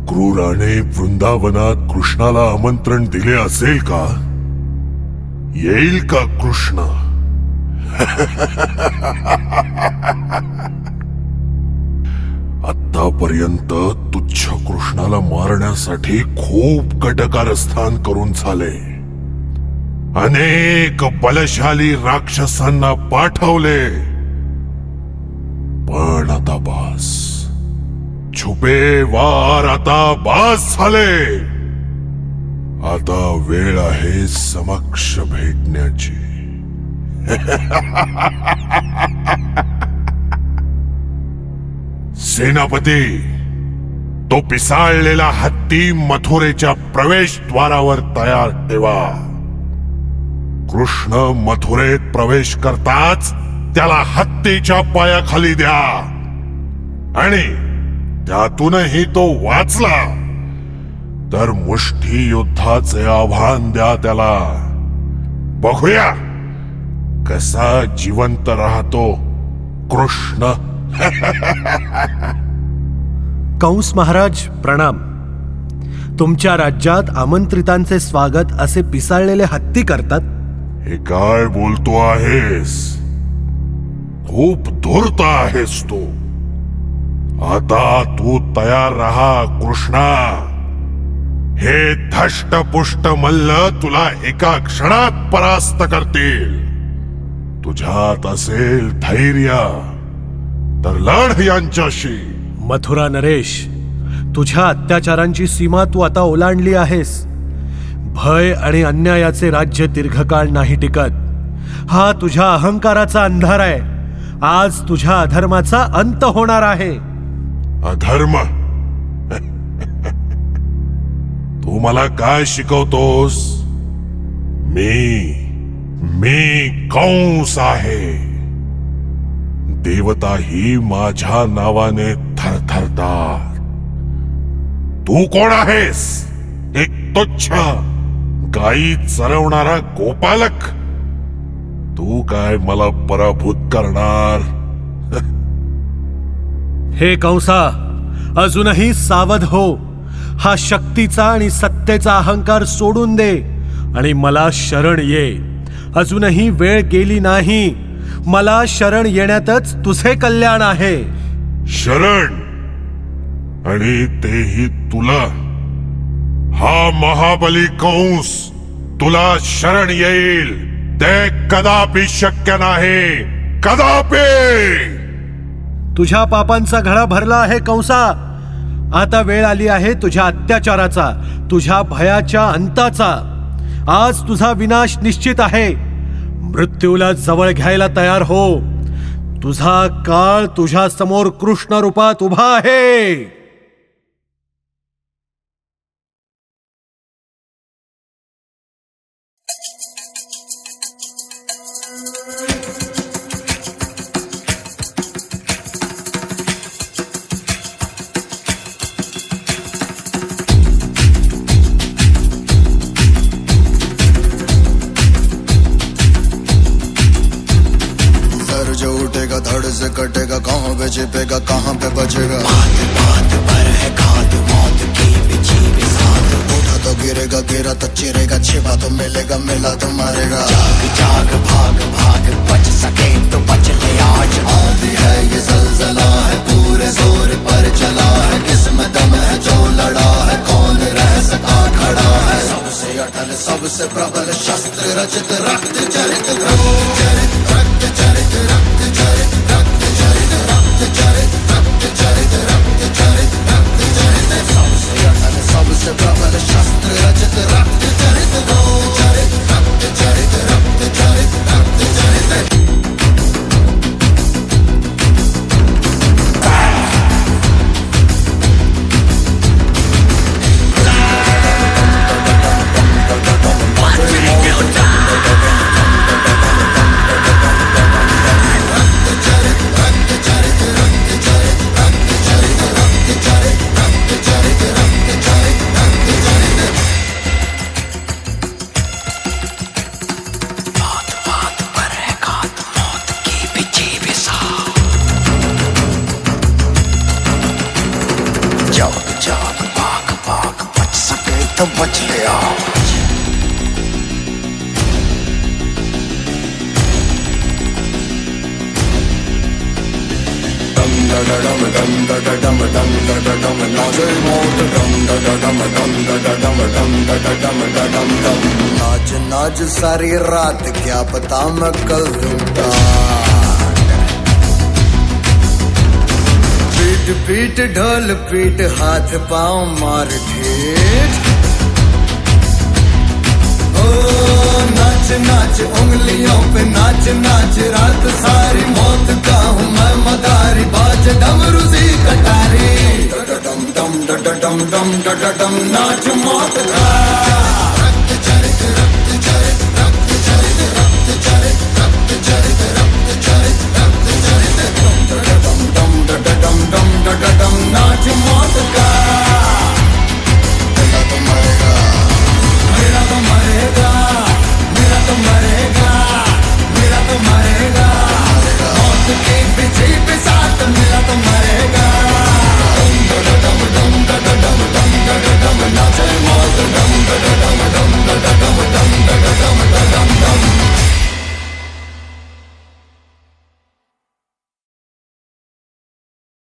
क्रूराने वृंदावनात कृष्णाला आमंत्रण दिले असेल का? येईल का कृष्ण? आतापर्यंत तुच्छ कृष्णाला मारण्यासाठी खूप कटकारस्थान करून झाले. अनेक बलशाली राक्षसांना पाठवले, पण आता बास. छुपे वार आता बास झाले. आता वेळ आहे समक्ष भेटण्याची. सेनापती, तो पिसाळलेला हत्ती मथुरेच्या प्रवेशद्वारावर तयार ठेवा. कृष्ण मथुरेत प्रवेश करताच त्याला हत्तीच्या पायाखाली द्या, आणि त्यातूनही तो वाचला तर मुष्ठी युद्धाचे आव्हान द्या त्याला. बघूया कसा जिवंत राहतो कृष्ण. कंस महाराज प्रणाम. तुमच्या राज्यात आमंत्रितांचे स्वागत असे पिसाळलेले हत्ती करतात? हे काय बोलतो आहेस? खूप धूर्त आहेस तू. आता तू तयार राहा कृष्णा. हे धष्टपुष्ट मल्ल तुला एका क्षणात परास्त करतील. तुझ्यात असेल धैर्य तर लढ यांच्याशी. मथुरा नरेश, तुझ्या अत्याचारांची सीमा तू आता ओलांडली आहेस. भय आणि अन्यायाचे राज्य दीर्घकाळ नाही टिकत. हा तुझ्या अहंकाराचा अंधार आहे. आज तुझ्या अधर्माचा अंत होणार आहे. अधर्म? तू मला काय शिकवतोस? मी कंस आहे. देवताही माझ्या नावाने थरथरतात. तू कोण आहेस? एक तुच्छ गाई चरवणारा गोपालक. तू काय मला पराभूत करणार? हे कंसा, अजूनही सावध हो. हा शक्तीचा आणि सत्तेचा अहंकार सोडून दे आणि मला शरण ये. अजूनही वेळ गेली नाही. मला शरण येण्यातच तुझे कल्याण आहे. शरण? आणि तेही तुला? हा महाबली कंस तुला शरण येईल ते कदापि शक्य नाही. कदापि. तुझ्या पापांचा घडा भरला आहे कंसा. आता वेळ आली आहे तुझ्या अत्याचाराचा, तुझ्या भयाच्या अंताचा. आज तुझा विनाश निश्चित आहे. मृत्यूला जवळ घ्यायला तयार हो. तुझा काळ तुझ्या समोर कृष्ण रूपात उभा आहे. धड़ से कटेगा, कहाँ पे छिपेगा, कहाँ पे बचेगा। बात बात पर है घात, मौत की बिछी बिसात। उठा तो गिरेगा, गिरा तो चिरेगा, छिपा तो मिलेगा, मिला तो मारेगा। जाग जाग भाग भाग, बच सके तो बच ले आज। आंधी है ये ज़लज़ला है, पूरे जोर पर चला है। किस्मत में है जो लड़ा है, कौन रह सका खड़ा है। सबसे अटल सबसे प्रबल शस्त्र रचित, रक्त चरित रक्त चरित रक्त चरित रक्त चरित रक्त चरित रक्त चरित रक्त चरित रक्त चरित रक्त चरित। सबसे अटल सबसे प्रबल शस्त्र रचित, रक्त चरित रक्त चरित रक्त चरित रक्त चरित रक्त चरित। Watch me go down. da da dum dum da da dum dum da da dum नाचे मौत dum da da dum dum da da dum dum da da dum da dum dum नाच नाच सारी रात क्या पता मैं कल दूंगा पीट पीट ढोल पीट हाथ पाँव मार ठेठ नाच नाच उंगलियों पे नाच नाच रात सारी मौत का हूँ मैं मदारी बाज डमरू सी कटारी डम डम डम डम डम नाच मौत का